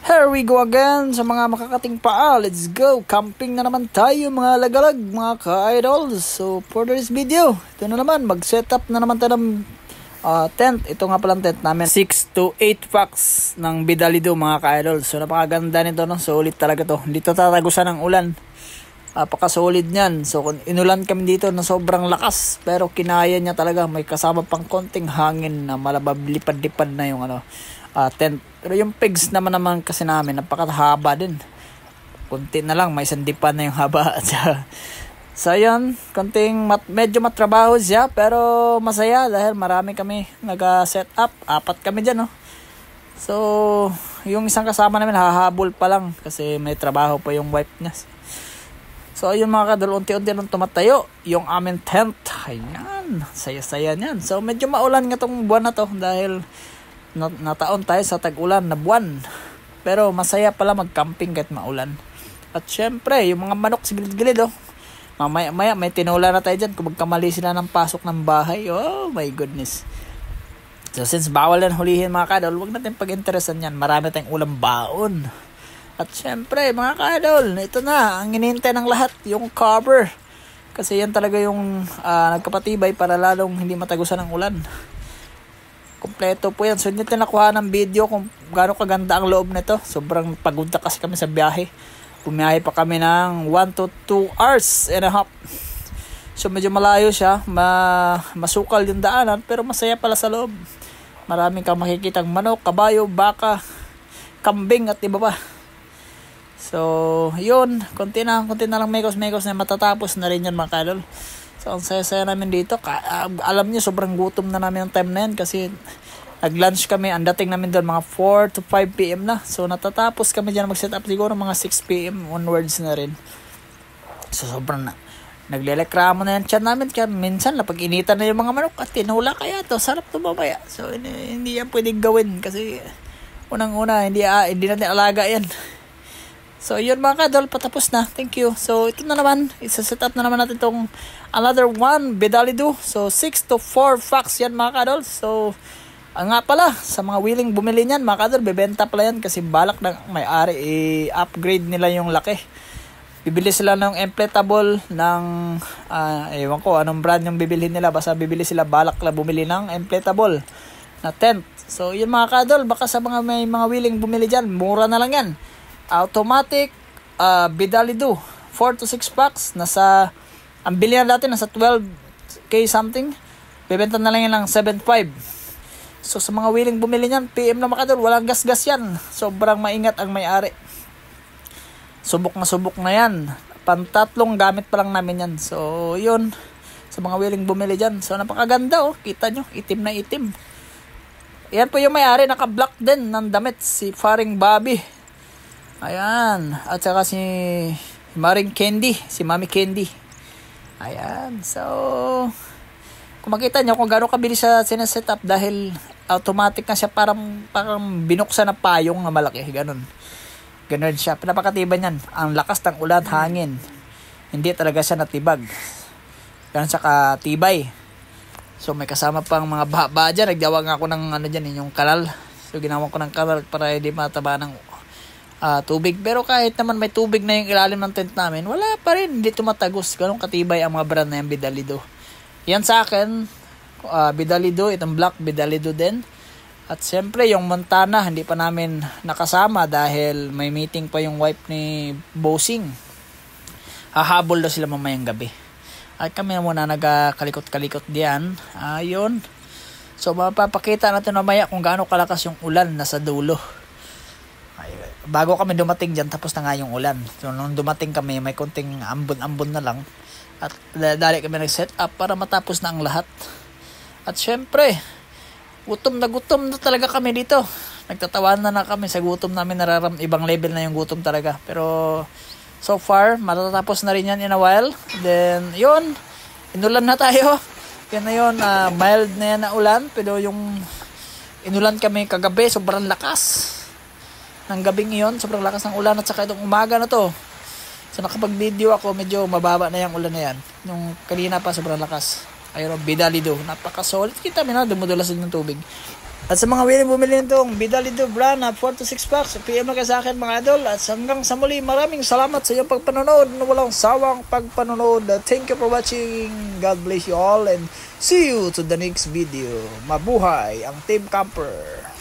Here we go again sa mga makakating paa. Let's go! Camping na naman tayo mga lagalag, mga ka-idols. So for this video, ito na naman, mag-setup na naman tayo ng tent. Ito nga palang tent namin, 6 to 8 packs ng Bidalido mga ka-idols. So napakaganda nito, no? Solid talaga to. Hindi to tatagusan ng ulan. Napaka-solid niyan. So inulan kami dito na sobrang lakas, pero kinaya niya talaga. May kasama pang konting hangin na malabab-lipad-lipad na yung tent. Pero yung pegs naman kasi namin, napakahaba din. Kunti na lang, may sandipan na yung haba. So yun, medyo matrabaho siya, pero masaya dahil marami kami nag-set up. 4 kami dyan, no? So, yung isang kasama namin, hahabol pa lang kasi may trabaho pa yung wife niya. So ayun mga kadol, unti-unti lang tumatayo yung aming tent. Ayan, saya-saya niyan. So medyo maulan nga tong buwan na to dahil nataon tayo sa tag-ulan na buwan. Pero masaya pala mag-camping kahit maulan. At syempre, yung mga manok sa gilid-gilid, mamaya may tinula na tayo dyan kung magkamali sila ng pasok ng bahay. Oh my goodness. So since bawal yan hulihin mga kadol, huwag natin pag-interesan yan. Marami tayong ulam baon. At syempre mga kadol, ito na ang inihintay ng lahat, yung cover. Kasi yan talaga yung nagkapatibay para lalong hindi matagusan ng ulan. Kompleto po yan. So hindi natin nakuha ng video kung gaano kaganda ang loob nito. Sobrang pagod na kasi kami sa biyahe. Bumiyahe pa kami ng 1 to 2 hours and a half. So medyo malayo siya. Masukal yung daanan, pero masaya pala sa loob. Maraming kang makikitang manok, kabayo, baka, kambing at iba pa. So yun, konti na lang mekos na matatapos na rin yan mga kadol. So ang saya-saya namin dito. Alam niyo, sobrang gutom na namin ang time na yan kasi nag-lunch kami. Ang dating namin doon mga 4 to 5 p.m. na. So natatapos kami dyan mag-set up siguro mga 6 p.m. onwards na rin. So sobrang naglelekramo na yan tiyan namin. Kaya minsan napag-initan na yung mga manok at tinula kaya to. Sarap to mamaya. So hindi yan pwedeng gawin kasi unang-una hindi natin alaga yan. So yun mga kadol, patapos na. Thank you. So ito na naman, isa-set up na naman natin itong another one, Bidalido. So 6 to 4 packs yan mga kadol. So nga pala, sa mga willing bumili niyan mga kadol, bebenta pala yan kasi balak ng may-ari i-upgrade nila yung laki. Bibili sila ng inflatable ng ewan ko anong brand yung bibilhin nila. Basta bibili sila, balak na bumili ng inflatable na tent. So yun mga kadol, baka sa may mga willing bumili dyan, mura na lang yan. Automatic Bidalido 4 to 6 packs, ang bilihan natin nasa 12k something, bebenta na lang yan ng 7.5. So sa mga willing bumili niyan, PM na makadol, walang gas-gas yan, sobrang maingat ang may-ari. Subok na yan, pantatlong gamit pa lang namin yan. So yun, sa mga willing bumili dyan. So napakaganda, kita nyo, itim na itim. Yan po yung may-ari, naka-black din ng damit, si Faring Bobby. Ayan. At saka si Maring Candy. Si Mami Candy. Ayan. So, kung makita nyo kung gano'ng kabilis siya sineset up dahil automatic na siya, parang binuksan na payong na malaki. Ganon siya. Pinapakatiba niyan. Ang lakas ng ulan, hangin. Hindi talaga siya natibag. Ganon siya katibay. So, may kasama pang mga baba dyan. Nagdawa nga ako ng yung kalal. So, ginawa ko ng kalal para hindi mataba ng tubig. Pero kahit naman may tubig na yung ilalim ng tent namin, wala pa rin, hindi tumatagos. Ganun katibay ang mga brand na yung Bidalido. Yan sa akin, Bidalido, itong black Bidalido din. At siyempre yung Montana, hindi pa namin nakasama dahil may meeting pa yung wife ni Bossing. Hahabol daw sila mamayang gabi. At kami muna nagkalikot-kalikot diyan. Ayun. So mapapakita natin mamaya kung gaano kalakas yung ulan nasa dulo. Bago kami dumating dyan, tapos na nga yung ulan. So nung dumating kami, may konting ambon-ambon na lang. At dali kami nag-set up para matapos na ang lahat. At syempre, gutom na talaga kami dito. Nagtatawanan na kami sa gutom namin, ibang level na yung gutom talaga. Pero so far, matatapos na rin yan in a while. Then yun, inulan na tayo. Yan na yun, mild na yan na ulan. Pero yung inulan kami kagabi, sobrang lakas ng gabing iyon, sobrang lakas ng ulan. At saka itong umaga na to, so nakapag-video ako, medyo mababa na yung ulan na yan. Yung kanina pa, sobrang lakas. Ayun, Bidalido, napaka-solid. Kita mo na, dumudulas din ng tubig. At sa mga willing bumili nitong Vidalido brand na 4 to 6 packs, PM na kayo sa akin mga idol. At hanggang sa muli, maraming salamat sa iyong pagpanonood na walang sawang pagpanonood. Thank you for watching. God bless you all and see you to the next video. Mabuhay ang Team Camper!